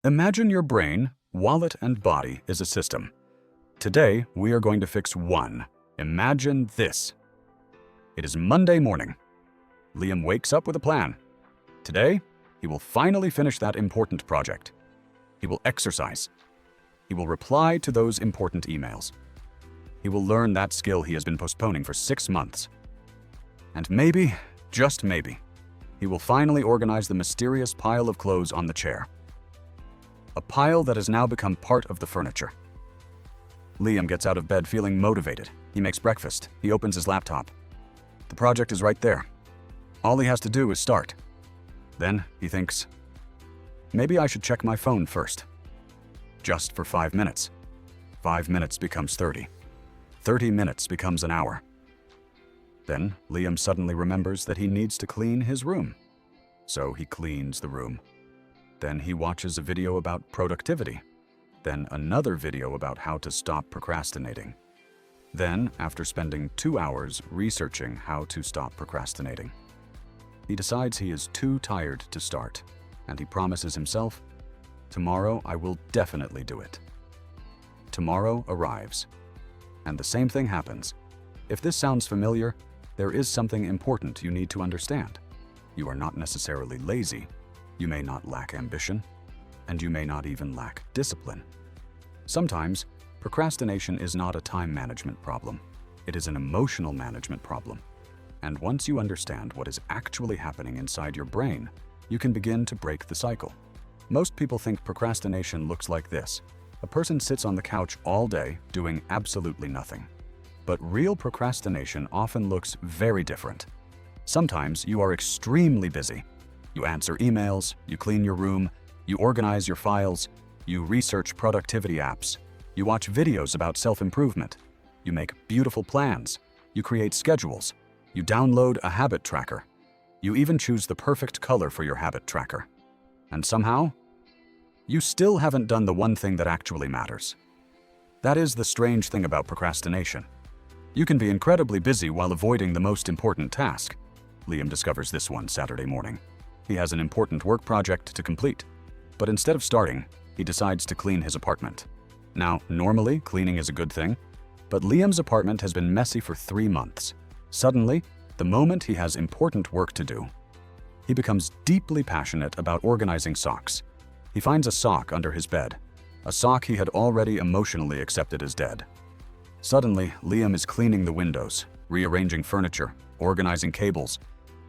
Imagine your brain, wallet, and body is a system. Today, we are going to fix one. Imagine this. It is Monday morning. Liam wakes up with a plan. Today, he will finally finish that important project. He will exercise. He will reply to those important emails. He will learn that skill he has been postponing for 6 months. And maybe, just maybe, he will finally organize the mysterious pile of clothes on the chair. A pile that has now become part of the furniture. Liam gets out of bed feeling motivated. He makes breakfast. He opens his laptop. The project is right there. All he has to do is start. Then he thinks, maybe I should check my phone first. Just for 5 minutes. 5 minutes becomes 30. 30 minutes becomes an hour. Then Liam suddenly remembers that he needs to clean his room. So he cleans the room. Then he watches a video about productivity. Then another video about how to stop procrastinating. Then, after spending 2 hours researching how to stop procrastinating, he decides he is too tired to start, and he promises himself, tomorrow I will definitely do it. Tomorrow arrives, and the same thing happens. If this sounds familiar, there is something important you need to understand. You are not necessarily lazy. You may not lack ambition, and you may not even lack discipline. Sometimes, procrastination is not a time management problem. It is an emotional management problem. And once you understand what is actually happening inside your brain, you can begin to break the cycle. Most people think procrastination looks like this. A person sits on the couch all day doing absolutely nothing. But real procrastination often looks very different. Sometimes you are extremely busy. You answer emails, you clean your room, you organize your files, you research productivity apps, you watch videos about self-improvement, you make beautiful plans, you create schedules, you download a habit tracker, you even choose the perfect color for your habit tracker. And somehow, you still haven't done the one thing that actually matters. That is the strange thing about procrastination. You can be incredibly busy while avoiding the most important task. Liam discovers this one Saturday morning. He has an important work project to complete, but instead of starting, he decides to clean his apartment. Now, normally, cleaning is a good thing, but Liam's apartment has been messy for 3 months. Suddenly, the moment he has important work to do, he becomes deeply passionate about organizing socks. He finds a sock under his bed, a sock he had already emotionally accepted as dead. Suddenly, Liam is cleaning the windows, rearranging furniture, organizing cables,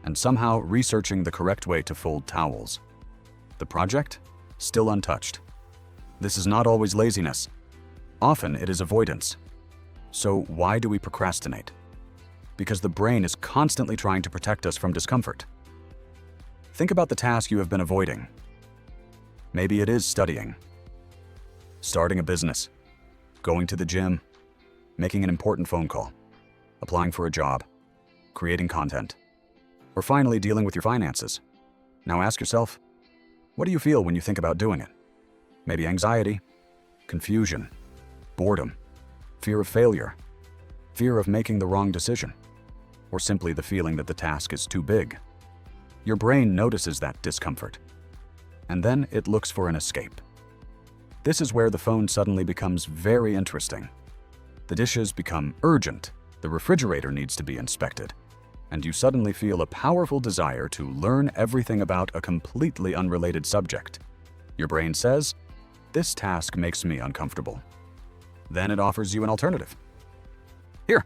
and somehow researching the correct way to fold towels. The project? Still untouched. This is not always laziness. Often it is avoidance. So why do we procrastinate? Because the brain is constantly trying to protect us from discomfort. Think about the task you have been avoiding. Maybe it is studying, starting a business, going to the gym, making an important phone call, applying for a job, creating content, or finally dealing with your finances. Now ask yourself, what do you feel when you think about doing it? Maybe anxiety, confusion, boredom, fear of failure, fear of making the wrong decision, or simply the feeling that the task is too big. Your brain notices that discomfort, and then it looks for an escape. This is where the phone suddenly becomes very interesting. The dishes become urgent, the refrigerator needs to be inspected, and you suddenly feel a powerful desire to learn everything about a completely unrelated subject. Your brain says, this task makes me uncomfortable. Then it offers you an alternative. Here,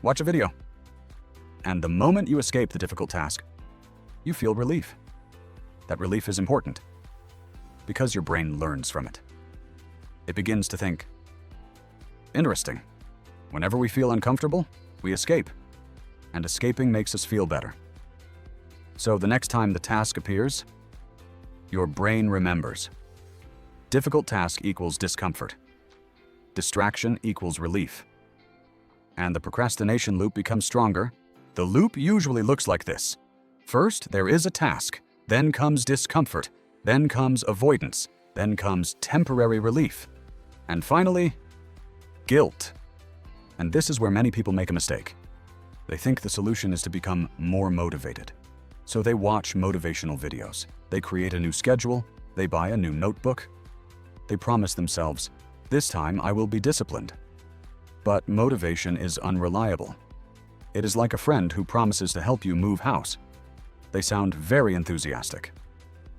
watch a video. And the moment you escape the difficult task, you feel relief. That relief is important because your brain learns from it. It begins to think, interesting. Whenever we feel uncomfortable, we escape. And escaping makes us feel better. So the next time the task appears, your brain remembers. Difficult task equals discomfort. Distraction equals relief. And the procrastination loop becomes stronger. The loop usually looks like this. First, there is a task. Then comes discomfort. Then comes avoidance. Then comes temporary relief. And finally, guilt. And this is where many people make a mistake. They think the solution is to become more motivated. So they watch motivational videos. They create a new schedule. They buy a new notebook. They promise themselves, "This time I will be disciplined." But motivation is unreliable. It is like a friend who promises to help you move house. They sound very enthusiastic,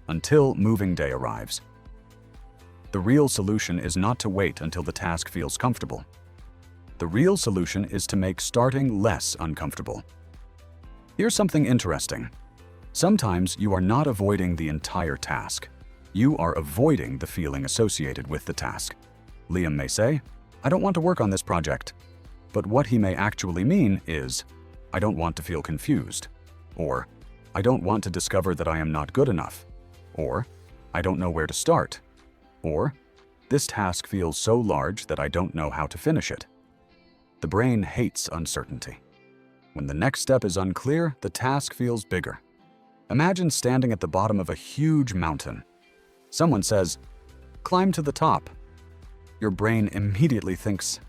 until moving day arrives. The real solution is not to wait until the task feels comfortable. The real solution is to make starting less uncomfortable. Here's something interesting. Sometimes you are not avoiding the entire task. You are avoiding the feeling associated with the task. Liam may say, "I don't want to work on this project." But what he may actually mean is, "I don't want to feel confused," or "I don't want to discover that I am not good enough," or "I don't know where to start," or "This task feels so large that I don't know how to finish it." The brain hates uncertainty. When the next step is unclear, the task feels bigger. Imagine standing at the bottom of a huge mountain. Someone says, "Climb to the top." Your brain immediately thinks,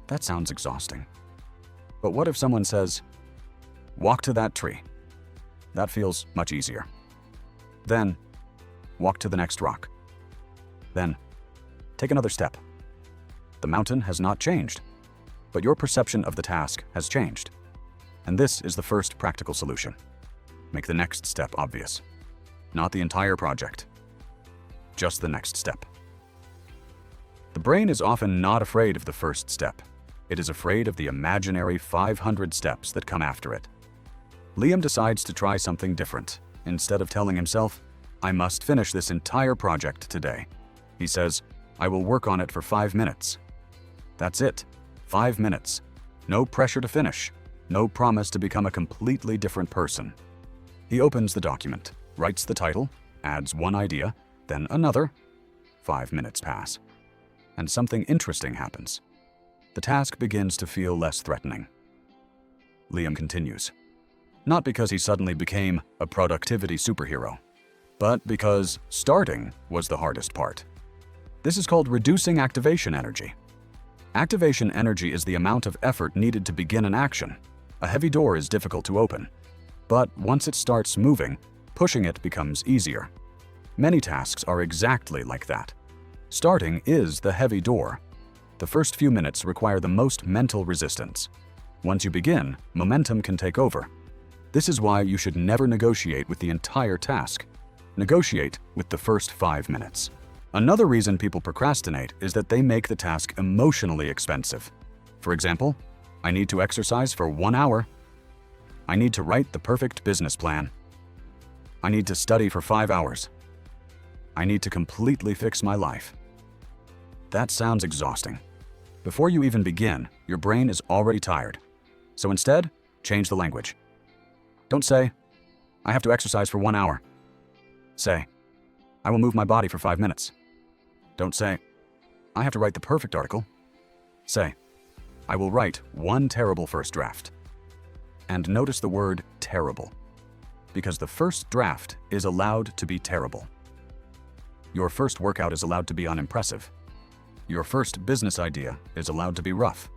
"That sounds exhausting." But what if someone says, "Walk to that tree"? That feels much easier. Then, walk to the next rock. Then, take another step. The mountain has not changed, but your perception of the task has changed. And this is the first practical solution. Make the next step obvious. Not the entire project, just the next step. The brain is often not afraid of the first step. It is afraid of the imaginary 500 steps that come after it. Liam decides to try something different. Instead of telling himself, "I must finish this entire project today," he says, "I will work on it for 5 minutes." That's it. 5 minutes. No pressure to finish. No promise to become a completely different person. He opens the document, writes the title, adds one idea, then another. 5 minutes pass. And something interesting happens. The task begins to feel less threatening. Liam continues. Not because he suddenly became a productivity superhero, but because starting was the hardest part. This is called reducing activation energy. Activation energy is the amount of effort needed to begin an action. A heavy door is difficult to open, but once it starts moving, pushing it becomes easier. Many tasks are exactly like that. Starting is the heavy door. The first few minutes require the most mental resistance. Once you begin, momentum can take over. This is why you should never negotiate with the entire task. Negotiate with the first 5 minutes. Another reason people procrastinate is that they make the task emotionally expensive. For example, I need to exercise for 1 hour. I need to write the perfect business plan. I need to study for 5 hours. I need to completely fix my life. That sounds exhausting. Before you even begin, your brain is already tired. So instead, change the language. Don't say, "I have to exercise for 1 hour." Say, "I will move my body for 5 minutes." Don't say, "I have to write the perfect article." Say, "I will write one terrible first draft." And notice the word terrible, because the first draft is allowed to be terrible. Your first workout is allowed to be unimpressive. Your first business idea is allowed to be rough.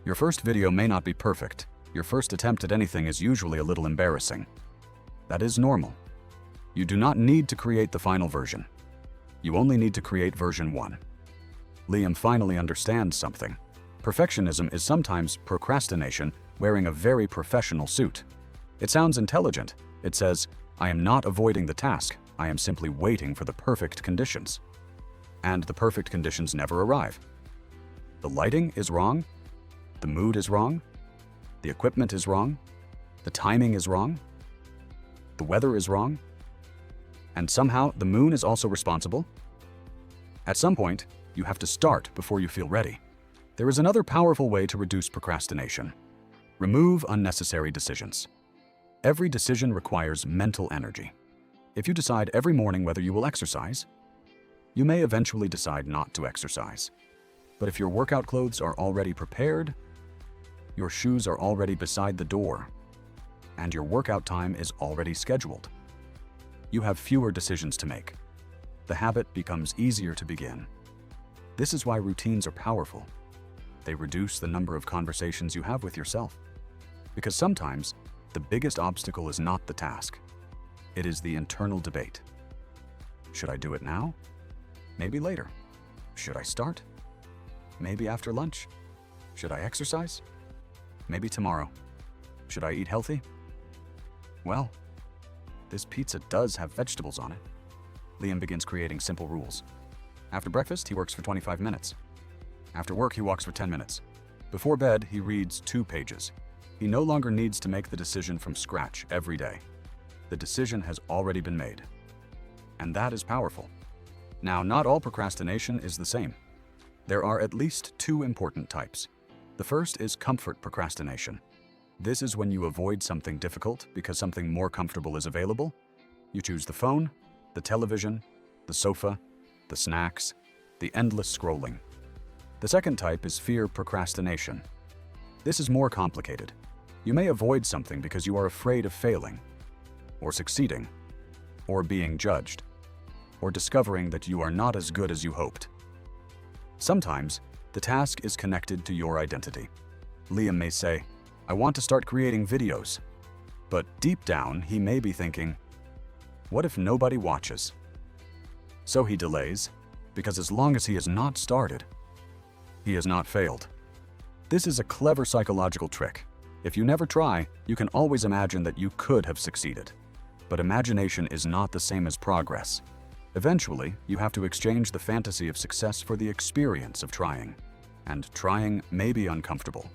Your first video may not be perfect. Your first attempt at anything is usually a little embarrassing. That is normal. You do not need to create the final version. You only need to create version 1. Liam finally understands something. Perfectionism is sometimes procrastination wearing a very professional suit. It sounds intelligent. It says, "I am not avoiding the task. I am simply waiting for the perfect conditions." And the perfect conditions never arrive. The lighting is wrong. The mood is wrong. The equipment is wrong. The timing is wrong. The weather is wrong. And somehow the moon is also responsible. At some point, you have to start before you feel ready. There is another powerful way to reduce procrastination. Remove unnecessary decisions. Every decision requires mental energy. If you decide every morning whether you will exercise, you may eventually decide not to exercise. But if your workout clothes are already prepared, your shoes are already beside the door, and your workout time is already scheduled, you have fewer decisions to make. The habit becomes easier to begin. This is why routines are powerful. They reduce the number of conversations you have with yourself. Because sometimes, the biggest obstacle is not the task. It is the internal debate. Should I do it now? Maybe later. Should I start? Maybe after lunch. Should I exercise? Maybe tomorrow. Should I eat healthy? Well, this pizza does have vegetables on it. Liam begins creating simple rules. After breakfast, he works for 25 minutes. After work, he walks for 10 minutes. Before bed, he reads 2 pages. He no longer needs to make the decision from scratch every day. The decision has already been made. And that is powerful. Now, not all procrastination is the same. There are at least 2 important types. The first is comfort procrastination. This is when you avoid something difficult because something more comfortable is available. You choose the phone, the television, the sofa, the snacks, the endless scrolling. The second type is fear procrastination. This is more complicated. You may avoid something because you are afraid of failing, or succeeding, or being judged, or discovering that you are not as good as you hoped. Sometimes, the task is connected to your identity. Liam may say, "I want to start creating videos." But deep down, he may be thinking, "What if nobody watches?" So he delays, because as long as he has not started, he has not failed. This is a clever psychological trick. If you never try, you can always imagine that you could have succeeded. But imagination is not the same as progress. Eventually, you have to exchange the fantasy of success for the experience of trying. And trying may be uncomfortable,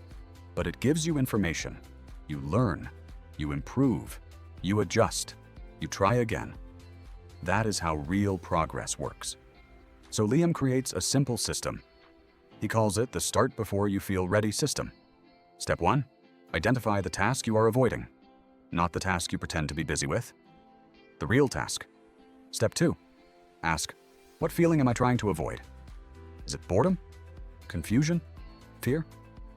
but it gives you information. You learn, you improve, you adjust, you try again. That is how real progress works. So Liam creates a simple system. He calls it the Start Before You Feel Ready system. Step 1, identify the task you are avoiding, not the task you pretend to be busy with. The real task. Step 2, ask, what feeling am I trying to avoid? Is it boredom? Confusion? Fear?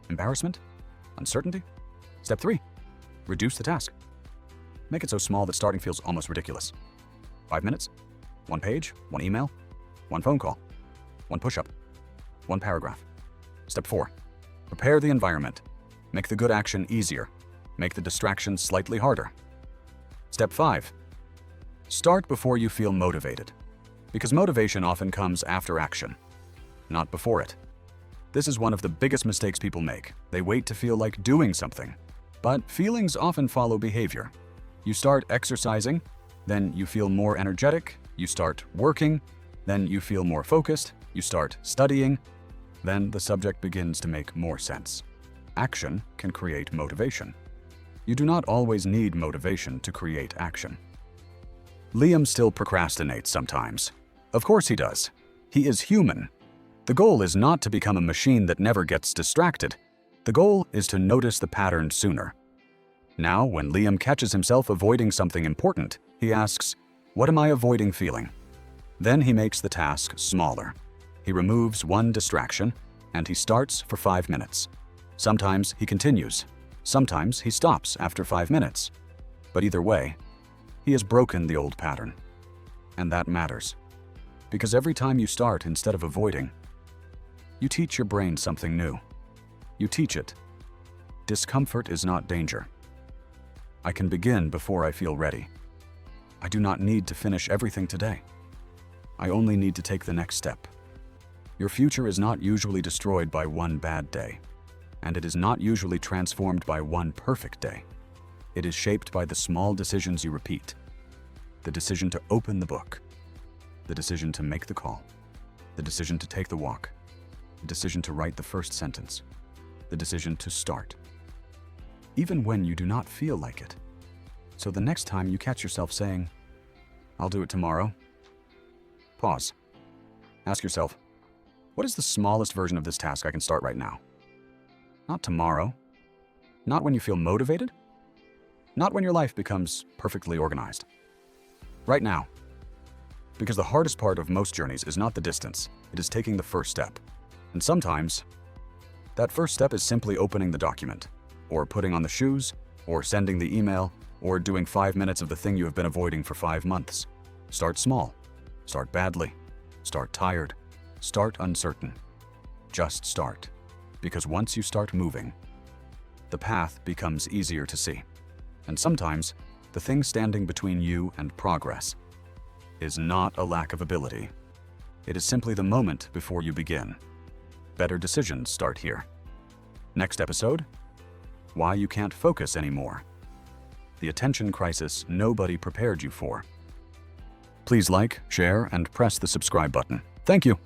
Embarrassment? Uncertainty? Step 3, reduce the task. Make it so small that starting feels almost ridiculous. 5 minutes, 1 page, 1 email, 1 phone call, 1 push-up, 1 paragraph. Step 4, prepare the environment. Make the good action easier. Make the distractions slightly harder. Step 5, start before you feel motivated, because motivation often comes after action, not before it. This is one of the biggest mistakes people make. They wait to feel like doing something, but feelings often follow behavior. You start exercising, then you feel more energetic, you start working, then you feel more focused, you start studying, then the subject begins to make more sense. Action can create motivation. You do not always need motivation to create action. Liam still procrastinates sometimes. Of course he does. He is human. The goal is not to become a machine that never gets distracted. The goal is to notice the pattern sooner. Now, when Liam catches himself avoiding something important, he asks, "What am I avoiding feeling?" Then he makes the task smaller. He removes 1 distraction, and he starts for 5 minutes. Sometimes he continues. Sometimes he stops after 5 minutes. But either way, he has broken the old pattern. And that matters. Because every time you start instead of avoiding, you teach your brain something new. You teach it, discomfort is not danger. I can begin before I feel ready. I do not need to finish everything today. I only need to take the next step. Your future is not usually destroyed by 1 bad day, and it is not usually transformed by 1 perfect day. It is shaped by the small decisions you repeat. The decision to open the book, the decision to make the call, the decision to take the walk, the decision to write the first sentence, the decision to start. Even when you do not feel like it. So the next time you catch yourself saying, "I'll do it tomorrow," pause. Ask yourself, what is the smallest version of this task I can start right now? Not tomorrow. Not when you feel motivated. Not when your life becomes perfectly organized. Right now. Because the hardest part of most journeys is not the distance, it is taking the first step. And sometimes, that first step is simply opening the document, or putting on the shoes, or sending the email, or doing 5 minutes of the thing you have been avoiding for 5 months. Start small. Start badly. Start tired. Start uncertain. Just start. Because once you start moving, the path becomes easier to see. And sometimes, the thing standing between you and progress is not a lack of ability. It is simply the moment before you begin. Better decisions start here. Next episode: why you can't focus anymore. The attention crisis nobody prepared you for. Please like, share, and press the subscribe button. Thank you.